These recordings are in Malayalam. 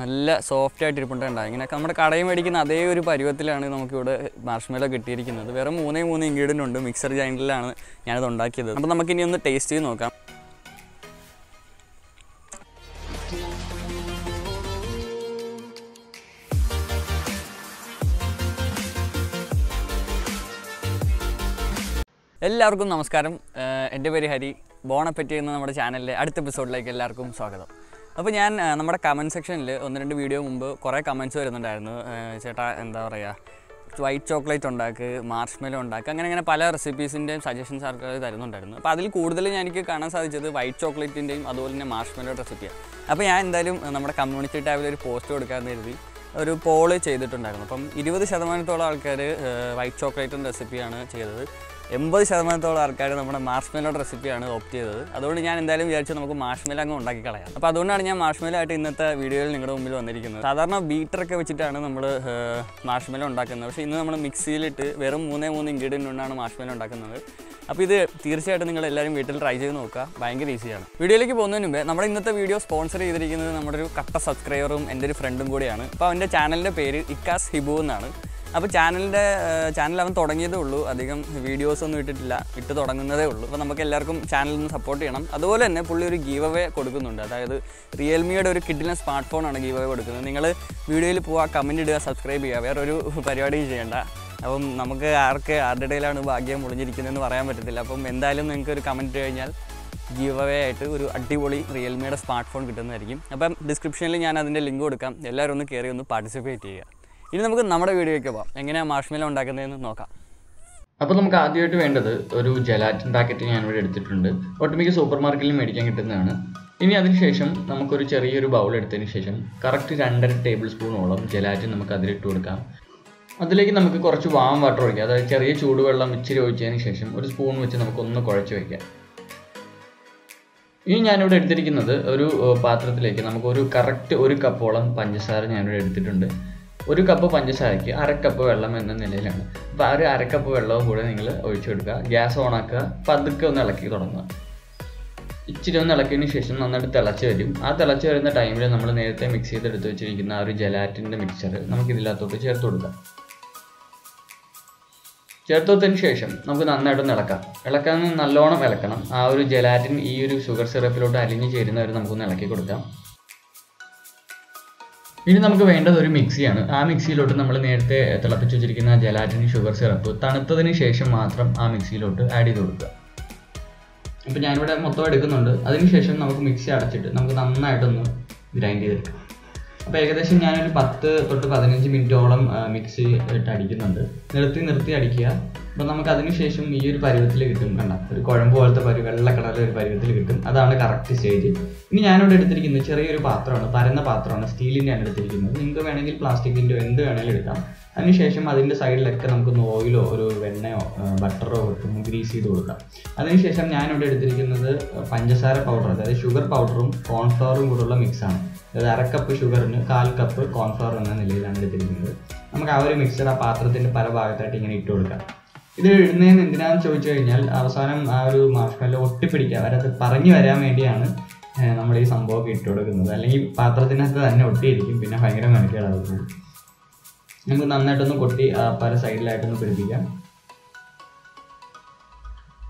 നല്ല സോഫ്റ്റ് ആയിട്ട് ഇരിപ്പുണ്ടായി. ഇങ്ങനെ നമ്മുടെ കടയിൽ മേടിക്കുന്ന അതേ ഒരു പരുവത്തിലാണ് നമുക്കിവിടെ മാർഷ്മെല്ലോ കിട്ടിയിരിക്കുന്നത്. വേറെ 3 ഇൻഗ്രീഡിയൻ്റ് ഉണ്ട്. മിക്സർ ജൈൻറ്റിലാണ് ഞാനത് ഉണ്ടാക്കിയത്. അപ്പോൾ നമുക്കിനി ഒന്ന് ടേസ്റ്റ് ചെയ്ത് നോക്കാം. എല്ലാവർക്കും നമസ്കാരം. എൻ്റെ പേര് ഹരി. Appetit എന്ന നമ്മുടെ ചാനലിലെ അടുത്ത എപ്പിസോഡിലേക്ക് എല്ലാവർക്കും സ്വാഗതം. അപ്പോൾ ഞാൻ നമ്മുടെ കമൻറ്റ് സെക്ഷനിൽ 1-2 വീഡിയോ മുമ്പ് കുറേ കമൻറ്റ്സ് വരുന്നുണ്ടായിരുന്നു. ചേട്ടാ എന്താ പറയുക, വൈറ്റ് ചോക്ലേറ്റ് ഉണ്ടാക്ക്, മാർഷ്മെല്ലോ ഉണ്ടാക്കുക, അങ്ങനെ പല റെസിപ്പീസിൻ്റെയും സജഷൻസ് ആൾക്കാർ തരുന്നുണ്ടായിരുന്നു. അപ്പോൾ അതിൽ കൂടുതൽ എനിക്ക് കാണാൻ സാധിച്ചത് വൈറ്റ് ചോക്ലേറ്റിൻ്റെയും അതുപോലെ തന്നെ മാർഷ്മെല്ലോ റെസിപ്പിയാണ്. അപ്പോൾ ഞാൻ എന്തായാലും നമ്മുടെ കമ്മ്യൂണിറ്റി ടാബിൽ ഒരു പോസ്റ്റ് കൊടുക്കാമെന്ന് കരുതി ഒരു പോള് ചെയ്തിട്ടുണ്ടായിരുന്നു. അപ്പം 20% ആൾക്കാർ വൈറ്റ് ചോക്ലേറ്റിൻ്റെ റെസിപ്പിയാണ് ചെയ്തത്. 80% ആൾക്കാർ നമ്മുടെ മാർഷ്മെല്ലോ റെസിപ്പിയാണ് ഓപ്റ്റ് ചെയ്തത്. അതുകൊണ്ട് ഞാൻ എന്തായാലും വിചാരിച്ചു നമുക്ക് മാർഷ്മെല്ലോ അങ്ങ് ഉണ്ടാക്കി കളയാം. അപ്പോൾ അതുകൊണ്ടാണ് ഞാൻ മാർഷ്മെല്ലോ ആയിട്ട് ഇന്നത്തെ വീഡിയോയിൽ നിങ്ങളുടെ മുമ്പിൽ വന്നിരിക്കുന്നത്. സാധാരണ ബീറ്ററൊക്കെ വെച്ചിട്ടാണ് നമ്മൾ മാർഷ്മെല്ലോ ഉണ്ടാക്കുന്നത്. പക്ഷേ ഇന്ന് നമ്മൾ മിക്സിയിലിട്ട് വെറും 3 ഇൻഗ്രീഡിയൻ്റ് കൊണ്ടാണ് മാർഷ്മെല്ലോ ഉണ്ടാക്കുന്നത്. അപ്പോൾ ഇത് തീർച്ചയായിട്ടും നിങ്ങൾ എല്ലാവരും വീട്ടിൽ ട്രൈ ചെയ്ത് നോക്കുക. ഭയങ്കര ഈസിയാണ്. വീഡിയോയിലേക്ക് പോകുന്നതിന് മുമ്പേ നമ്മുടെ ഇന്നത്തെ വീഡിയോ സ്പോൺസർ ചെയ്തിരിക്കുന്നത് നമ്മുടെ ഒരു കട്ട സബ്സ്ക്രൈബറും എൻ്റെ ഒരു ഫ്രണ്ടും കൂടിയാണ്. അപ്പോൾ അവൻ്റെ ചാനലിൻ്റെ പേര് ഇക്കാസ് ഹിബു എന്നാണ്. അപ്പോൾ ചാനൽ അവൻ തുടങ്ങിയതേ ഉള്ളൂ, അധികം വീഡിയോസൊന്നും ഇട്ട് തുടങ്ങുന്നതേ ഉള്ളൂ. അപ്പോൾ നമുക്ക് എല്ലാവർക്കും ചാനലൊന്ന് സപ്പോർട്ട് ചെയ്യണം. അതുപോലെ തന്നെ പുള്ളി ഒരു ഗീവ് അവേ കൊടുക്കുന്നുണ്ട്. അതായത് റിയൽമിയുടെ ഒരു കിഡിലെ സ്മാർട്ട് ഫോണാണ് ഗീവ് അവേ കൊടുക്കുന്നത്. നിങ്ങൾ വീഡിയോയിൽ പോവുക, കമൻറ്റ് ഇടുക, സബ്സ്ക്രൈബ് ചെയ്യുക, വേറൊരു പരിപാടിയും ചെയ്യേണ്ട. അപ്പം നമുക്ക് ആരുടെ ഇടയിലാണ് ഭാഗ്യം ഒളിഞ്ഞിരിക്കുന്നതെന്ന് പറയാൻ പറ്റത്തില്ല. അപ്പം എന്തായാലും നിങ്ങൾക്ക് ഒരു കമൻറ്റ് കഴിഞ്ഞാൽ ഗീവ് അവേ ആയിട്ട് ഒരു അടിപൊളി റിയൽമിയുടെ സ്മാർട്ട് ഫോൺ കിട്ടുന്നതായിരിക്കും. അപ്പം ഡിസ്ക്രിപ്ഷനിൽ ഞാൻ അതിൻ്റെ ലിങ്ക് കൊടുക്കാം. എല്ലാവരും ഒന്ന് കയറി ഒന്ന് പാർട്ടിസിപ്പേറ്റ് ചെയ്യുക. ഇനി നമുക്ക് നമ്മുടെ വീഡിയോയ്ക്ക് പോകാം. എങ്ങനെയാണ് മാർഷ്മെല്ലോ ഉണ്ടാക്കുന്നതെന്ന് നോക്കാം. അപ്പോൾ നമുക്ക് ആദ്യമായിട്ട് വേണ്ടത് ഒരു ജലാറ്റിൻ പാക്കറ്റ് ഞാനിവിടെ എടുത്തിട്ടുണ്ട്. ഒട്ടുമിക്ക സൂപ്പർ മാർക്കറ്റിൽ മേടിക്കാൻ കിട്ടുന്നതാണ്. ഇനി അതിനുശേഷം നമുക്കൊരു ചെറിയൊരു ബൗൾ എടുത്തതിന് ശേഷം കറക്റ്റ് 2.5 ടേബിൾ സ്പൂണോളം ജലാറ്റിൻ നമുക്ക് അതിലിട്ട് കൊടുക്കാം. അതിലേക്ക് നമുക്ക് കുറച്ച് വാം വാട്ടർ ഒഴിക്കാം. അതായത് ചെറിയ ചൂടുവെള്ളം ഇച്ചിരി ഒഴിച്ചതിന് ശേഷം ഒരു സ്പൂൺ വെച്ച് നമുക്കൊന്ന് കുഴച്ച് വയ്ക്കാം. ഇനി ഞാനിവിടെ എടുത്തിരിക്കുന്നത് ഒരു പാത്രത്തിലേക്ക് നമുക്കൊരു കറക്റ്റ് 1 കപ്പോളം പഞ്ചസാര ഞാനിവിടെ എടുത്തിട്ടുണ്ട്. 1 കപ്പ് പഞ്ചസാരയ്ക്ക് 1/2 കപ്പ് വെള്ളം എന്ന നിലയിലാണ്. അപ്പോൾ ആ ഒരു 1/2 കപ്പ് വെള്ളവും കൂടെ നിങ്ങൾ ഒഴിച്ചു കൊടുക്കുക. ഗ്യാസ് ഓണാക്കുക, പതുക്കെ ഒന്ന് ഇളക്കി തുടങ്ങുക. ഇച്ചിരി ഒന്ന് ഇളക്കിയതിന് ശേഷം നന്നായിട്ട് തിളച്ച് വരും. ആ തിളച്ച് വരുന്ന ടൈമിൽ നമ്മൾ നേരത്തെ മിക്സ് ചെയ്തെടുത്ത് വെച്ചിരിക്കുന്ന ആ ഒരു ജലാറ്റിൻ്റെ മിക്സർ നമുക്ക് ഇതിനകത്തോട്ട് ചേർത്ത് കൊടുക്കാം. ചേർത്തതിന് ശേഷം നമുക്ക് നന്നായിട്ടൊന്ന് ഇളക്കാൻ നല്ലോണം ഇളക്കണം. ആ ഒരു ജലാറ്റിൻ ഈ ഒരു ഷുഗർ സിറപ്പിലോട്ട് അലിഞ്ഞ് ചേരുന്നവരെ നമുക്കൊന്ന് ഇളക്കി കൊടുക്കാം. ഇനി നമുക്ക് വേണ്ടത് ഒരു മിക്സിയാണ്. ആ മിക്സിയിലോട്ട് നമ്മൾ നേരത്തെ തിളപ്പിച്ച് വെച്ചിരിക്കുന്ന ജലാറ്റിൻ ഷുഗർ സിറപ്പ് തണുത്തതിന് ശേഷം മാത്രം ആ മിക്സിയിലോട്ട് ആഡ് ചെയ്ത് കൊടുക്കുക. അപ്പോൾ ഞാനിവിടെ മൊത്തം എടുക്കുന്നുണ്ട്. അതിനുശേഷം നമുക്ക് മിക്സി അടച്ചിട്ട് നമുക്ക് നന്നായിട്ടൊന്ന് ഗ്രൈൻഡ് ചെയ്തെടുക്കാം. അപ്പോൾ ഏകദേശം ഞാനൊരു 10 തൊട്ട് 15 മിനിറ്റോളം മിക്സി ഇട്ട് അടിക്കുന്നുണ്ട്. നിർത്തി അടിക്കുക. അപ്പോൾ നമുക്ക് അതിനുശേഷം ഈ ഒരു പരുവത്തിൽ കിട്ടും. കണ്ട ഒരു കുഴമ്പ് പോലത്തെ വെള്ള കളറിൽ ഒരു പരുവത്തിൽ കിട്ടും. അതാണ് കറക്റ്റ് സ്റ്റേജ്. ഇനി ഞാനിവിടെ എടുത്തിരിക്കുന്നത് ചെറിയൊരു പാത്രമാണ്, പരന്ന പാത്രമാണ്, സ്റ്റീലിൻ്റെ ആണ് എടുത്തിരിക്കുന്നത്. നിങ്ങൾക്ക് വേണമെങ്കിൽ പ്ലാസ്റ്റിക്കിൻ്റെ എന്ത് വേണമെങ്കിലും എടുക്കാം. അതിനുശേഷം അതിൻ്റെ സൈഡിലൊക്കെ നമുക്കൊന്ന് ഓയിലോ ഒരു വെണ്ണയോ ബട്ടറോ ഒന്ന് ഗ്രീസ് ചെയ്ത് കൊടുക്കാം. അതിനുശേഷം ഞാനിവിടെ എടുത്തിരിക്കുന്നത് പഞ്ചസാര പൗഡർ, അതായത് ഷുഗർ പൗഡറും കോൺഫ്ലവറും കൂടെയുള്ള മിക്സാണ്. അതായത് 1/2 കപ്പ് ഷുഗറിന് 1/4 കപ്പ് കോൺഫ്ലവർ എന്ന നിലയിലാണ് എടുത്തിരിക്കുന്നത്. നമുക്ക് ആ ഒരു മിക്സർ ആ പാത്രത്തിൻ്റെ പല ഭാഗത്തായിട്ട് ഇങ്ങനെ ഇട്ട് കൊടുക്കാം. ഇത് ഇടുന്നതിന് എന്തിനാണെന്ന് ചോദിച്ചു കഴിഞ്ഞാൽ അവസാനം ആ ഒരു മാർഷ്മെല്ലോ ഒട്ടിപ്പിടിക്കുക, അവരത് പറഞ്ഞു വരാൻ വേണ്ടിയാണ് നമ്മൾ ഈ സംഭവമൊക്കെ ഇട്ട് കൊടുക്കുന്നത്. അല്ലെങ്കിൽ പാത്രത്തിനകത്ത് തന്നെ ഒട്ടിയിരിക്കും, പിന്നെ ഭയങ്കര മെനക്കേടാവും. നമുക്ക് നന്നായിട്ടൊന്ന് കൊട്ടി പല സൈഡിലായിട്ടൊന്ന് പിടിപ്പിക്കാം.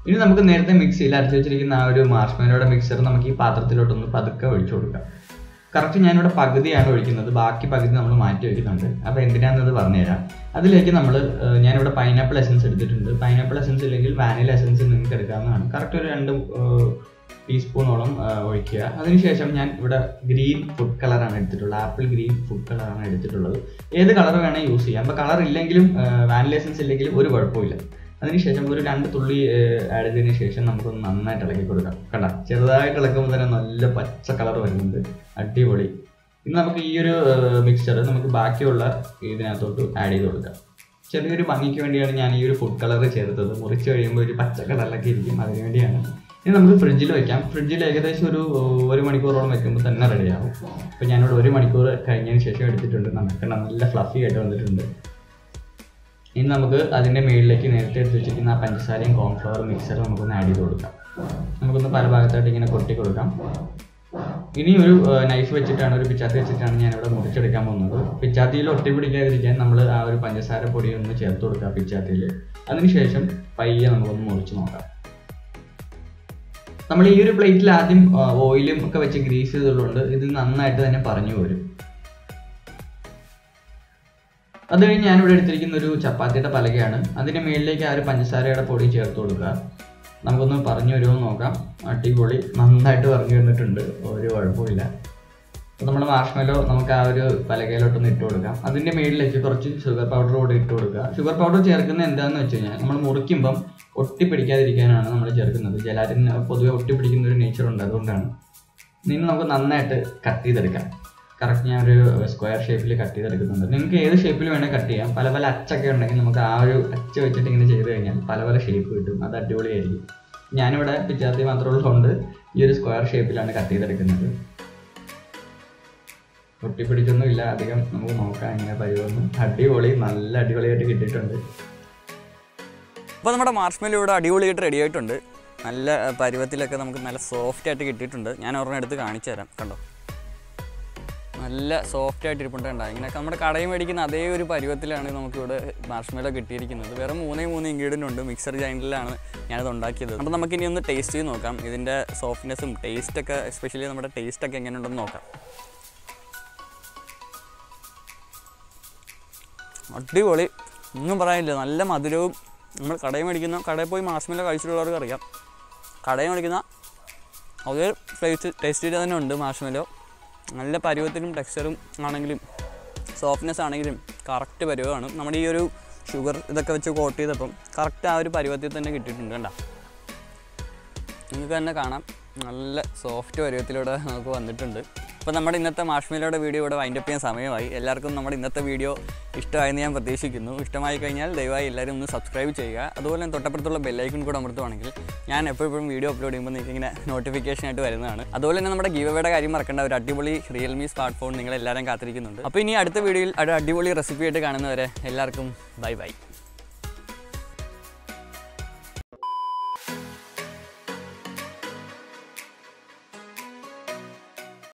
ഇനി നമുക്ക് നേരത്തെ മിക്സിയിൽ അരച്ച് വെച്ചിരിക്കുന്ന ആ ഒരു മാർഷ്മെല്ലോയുടെ മിക്സർ നമുക്ക് ഈ പാത്രത്തിലോട്ടൊന്ന് പതുക്കെ ഒഴിച്ചു കൊടുക്കാം. കറക്റ്റ് ഞാനിവിടെ പകുതിയാണ് ഒഴിക്കുന്നത്, ബാക്കി പകുതി നമ്മൾ മാറ്റി വയ്ക്കുന്നുണ്ട്. അപ്പോൾ എന്തിനാണെന്നത് പറഞ്ഞുതരാം. അതിലേക്ക് ഞാനിവിടെ പൈനാപ്പിൾ എസൻസ് എടുത്തിട്ടുണ്ട്. പൈനാപ്പിൾ എസൻസ് ഇല്ലെങ്കിൽ വാനില എസൻസ് നിങ്ങൾക്ക് എടുക്കാവുന്നതാണ്. കറക്റ്റ് ഒരു 2 ടീസ്പൂണോളം ഒഴിക്കുക. അതിനുശേഷം ഞാൻ ഇവിടെ ഗ്രീൻ ഫുഡ് കളറാണ് എടുത്തിട്ടുള്ളത്, ആപ്പിൾ ഗ്രീൻ ഫുഡ് കളറാണ് എടുത്തിട്ടുള്ളത്. ഏത് കളർ വേണമെങ്കിൽ യൂസ് ചെയ്യാം. അപ്പോൾ കളർ ഇല്ലെങ്കിലും വാനില എസൻസ് ഇല്ലെങ്കിലും ഒരു കുഴപ്പമില്ല. അതിനുശേഷം ഒരു 2 തുള്ളി ആഡ് ചെയ്തതിന് ശേഷം നമുക്കൊന്ന് നന്നായിട്ട് ഇളക്കി കൊടുക്കാം. കണ്ട ചെറുതായിട്ട് ഇളക്കുമ്പോൾ തന്നെ നല്ല പച്ച കളർ വരുന്നുണ്ട്, അടിപൊളി. ഇനി നമുക്ക് ഈ ഒരു മിക്സ്ചർ നമുക്ക് ബാക്കിയുള്ള ഇതിനകത്തോട്ട് ആഡ് ചെയ്ത് കൊടുക്കാം. ചെറിയൊരു ഭംഗിക്ക് വേണ്ടിയാണ് ഞാൻ ഈ ഒരു ഫുഡ് കളർ ചേർത്തത്. മുറിച്ച് കഴിയുമ്പോൾ ഒരു പച്ച കളറിലൊക്കെ ഇരിക്കും, അതിന് വേണ്ടിയാണ്. ഇനി നമുക്ക് ഫ്രിഡ്ജിൽ വയ്ക്കാം. ഫ്രിഡ്ജിൽ ഏകദേശം ഒരു 1 മണിക്കൂറോളം വെക്കുമ്പോൾ തന്നെ റെഡിയാകും. അപ്പോൾ ഞാനിവിടെ 1 മണിക്കൂർ കഴിഞ്ഞതിന് ശേഷം എടുത്തിട്ടുണ്ട്. നമുക്ക് നല്ല ഫ്ലഫി ആയിട്ട് വന്നിട്ടുണ്ട്. ഇനി നമുക്ക് അതിൻ്റെ മുകളിലേക്ക് നേരത്തെ എടുത്ത് വെച്ചിരിക്കുന്ന ആ പഞ്ചസാരയും കോൺഫ്ലവർ മിക്സറും നമുക്കൊന്ന് ആഡ് ചെയ്ത് കൊടുക്കാം. നമുക്കൊന്ന് പല ഭാഗത്തായിട്ട് ഇങ്ങനെ കൊട്ടി കൊടുക്കാം. ഇനി ഒരു നൈഫ് വെച്ചിട്ടാണ്, ഒരു പിച്ചാത്തി വെച്ചിട്ടാണ് ഞാനിവിടെ മുറിച്ചെടുക്കാൻ പോകുന്നത്. പിച്ചാത്തിയിൽ ഒട്ടിപ്പിടിക്കാതിരിക്കാൻ നമ്മൾ ആ ഒരു പഞ്ചസാര പൊടി ഒന്ന് ചേർത്ത് കൊടുക്കുക പിച്ചാത്തിയിൽ. അതിനുശേഷം പയ്യെ നമുക്കൊന്ന് മുറിച്ച് നോക്കാം. നമ്മൾ ഈ ഒരു പ്ലേറ്റിൽ ആദ്യം ഓയിലും ഒക്കെ വെച്ച് ഗ്രീസ് ചെയ്തതുകൊണ്ട് ഇത് നന്നായിട്ട് തന്നെ പറഞ്ഞു വരും. അത് കഴിഞ്ഞ് ഞാനിവിടെ എടുത്തിരിക്കുന്ന ഒരു ചപ്പാത്തിയുടെ പലകയാണ്. അതിൻ്റെ മുകളിലേക്ക് ആ ഒരു പഞ്ചസാരയുടെ പൊടി ചേർത്ത് കൊടുക്കുക. നമുക്കൊന്ന് പറഞ്ഞു വരുമോ നോക്കാം. അടിപൊളി, നന്നായിട്ട് പറഞ്ഞു വന്നിട്ടുണ്ട്, ഒരു കുഴപ്പമില്ല. അപ്പോൾ നമ്മൾ മാർഷ്മെല്ലോ നമുക്ക് ആ ഒരു പലകയിലോട്ടൊന്ന് ഇട്ട് കൊടുക്കാം. അതിൻ്റെ മുകളിലേക്ക് കുറച്ച് ഷുഗർ പൗഡർ കൂടെ ഇട്ട് കൊടുക്കുക. ഷുഗർ പൗഡർ ചേർക്കുന്നത് എന്താണെന്ന് വെച്ച് കഴിഞ്ഞാൽ നമ്മൾ മുറിക്കുമ്പം ഒട്ടിപ്പിടിക്കാതിരിക്കാനാണ് നമ്മൾ ചേർക്കുന്നത്. ജലാറ്റിന് പൊതുവെ ഒട്ടിപ്പിടിക്കുന്ന ഒരു നേച്ചർ ഉണ്ട്, അതുകൊണ്ടാണ്. നിന്ന് നമുക്ക് നന്നായിട്ട് കട്ട് ചെയ്തെടുക്കാം. കറക്റ്റ് ഞാൻ ഒരു സ്ക്വയർ ഷേപ്പിൽ കട്ട് ചെയ്തെടുക്കുന്നുണ്ട്. നിങ്ങൾക്ക് ഏത് ഷേപ്പിൽ വേണേൽ കട്ട് ചെയ്യാം. പല പല അച്ചൊക്കെ ഉണ്ടെങ്കിൽ നമുക്ക് ആ ഒരു അച്ച് വെച്ചിട്ട് ഇങ്ങനെ ചെയ്ത് കഴിഞ്ഞാൽ പല പല ഷേപ്പ് കിട്ടും, അത് അടിപൊളിയായിരിക്കും. ഞാനിവിടെ പിച്ചാത്തി മാത്രമുള്ളതുകൊണ്ട് ഈ ഒരു സ്ക്വയർ ഷേപ്പിലാണ് കട്ട് ചെയ്തെടുക്കുന്നത്. ഒട്ടിപ്പിടിച്ചൊന്നും ഇല്ല അധികം. നമുക്ക് നോക്കാം ഇങ്ങനെ പരിവൊന്നും. അടിപൊളി, നല്ല അടിപൊളിയായിട്ട് കിട്ടിയിട്ടുണ്ട്. അപ്പോൾ നമ്മുടെ മാർഷ്മെല്ലോ ഇവിടെ അടിപൊളിയായിട്ട് റെഡി ആയിട്ടുണ്ട്. നല്ല പരുവത്തിലൊക്കെ നമുക്ക് നല്ല സോഫ്റ്റായിട്ട് കിട്ടിയിട്ടുണ്ട്. ഞാൻ ഒരെണ്ണം എടുത്ത് കാണിച്ചു തരാം. കണ്ടോ, നല്ല സോഫ്റ്റായിട്ട് ഇരിപ്പുണ്ട്. ഇങ്ങനെയൊക്കെ നമ്മുടെ കടയിൽ മേടിക്കുന്ന അതേ ഒരു പരുവത്തിലാണ് നമുക്കിവിടെ മാർഷ്മെല്ലോ കിട്ടിയിരിക്കുന്നത്. വേറെ 3 ഇൻഗ്രീഡിയൻ്റ് ഉണ്ട്. മിക്സർ ഗ്രൈൻഡറിലാണ് ഞാനത് ഉണ്ടാക്കിയത്. അപ്പോൾ നമുക്കിനി ഒന്ന് ടേസ്റ്റ് ചെയ്ത് നോക്കാം. ഇതിൻ്റെ സോഫ്റ്റ്നെസ്സും ടേസ്റ്റൊക്കെ, എസ്പെഷ്യലി നമ്മുടെ ടേസ്റ്റൊക്കെ എങ്ങനെയുണ്ടെന്ന് നോക്കാം. അടിപൊളി, ഒന്നും പറയാനില്ല. നല്ല മധുരവും. നമ്മൾ കടയിൽ പോയി മാർഷ്മെല്ലോ കഴിച്ചിട്ടുള്ളവർക്ക് അറിയാം, കടയിൽ മേടിക്കുന്ന അതേ ടേസ്റ്റ് തന്നെ ഉണ്ട് മാർഷ്മെല്ലോ. നല്ല പരുവത്തിനും ടെക്സ്ചറും ആണെങ്കിലും സോഫ്റ്റ്നെസ് ആണെങ്കിലും കറക്റ്റ് പരുവമാണ്. നമ്മുടെ ഈ ഒരു ഷുഗർ ഇതൊക്കെ വെച്ച് കോട്ട് ചെയ്തപ്പം കറക്റ്റ് ആ ഒരു പരുവത്തിൽ തന്നെ കിട്ടിയിട്ടുണ്ട്. കണ്ടോ, നിങ്ങൾക്ക് തന്നെ കാണാം, നല്ല സോഫ്റ്റ് പരുവത്തിലൂടെ നമുക്ക് വന്നിട്ടുണ്ട്. അപ്പോൾ നമ്മുടെ ഇന്നത്തെ മാർഷ്മെല്ലോയുടെ വീഡിയോ ഇവിടെ വൈൻഡപ്പ് ചെയ്യാൻ സമയമായി. എല്ലാവർക്കും നമ്മുടെ ഇന്നത്തെ വീഡിയോ ഇഷ്ടമായെന്ന് ഞാൻ പ്രതീക്ഷിക്കുന്നു. ഇഷ്ടമായി കഴിഞ്ഞാൽ ദയവായി എല്ലാവരും ഒന്ന് സബ്സ്ക്രൈബ് ചെയ്യുക. അതുപോലെ തന്നെ തൊട്ടപ്പുറത്തുള്ള ബെല്ലൈക്കൺ കൂടെ അമർത്തുവാണെങ്കിൽ ഞാൻ എപ്പോഴും വീഡിയോ അപ്ലോഡ് ചെയ്യുമ്പോൾ നിങ്ങൾക്ക് ഇങ്ങനെ നോട്ടിഫിക്കേഷൻ ആയിട്ട് വരുന്നതാണ്. അതുപോലെ തന്നെ നമ്മുടെ ഗീവ് അവേയുടെ കാര്യം മറക്കേണ്ട, ഒരു അടിപൊളി റിയൽമി സ്മാർട്ട് ഫോൺ നിങ്ങളെല്ലാവരും കാത്തിരിക്കുന്നുണ്ട്. അപ്പോൾ ഇനി അടുത്ത വീഡിയോയിൽ ഒരു അടിപൊളി റെസിപ്പി ആയിട്ട് കാണുന്നവരെ എല്ലാവർക്കും ബൈ ബൈ.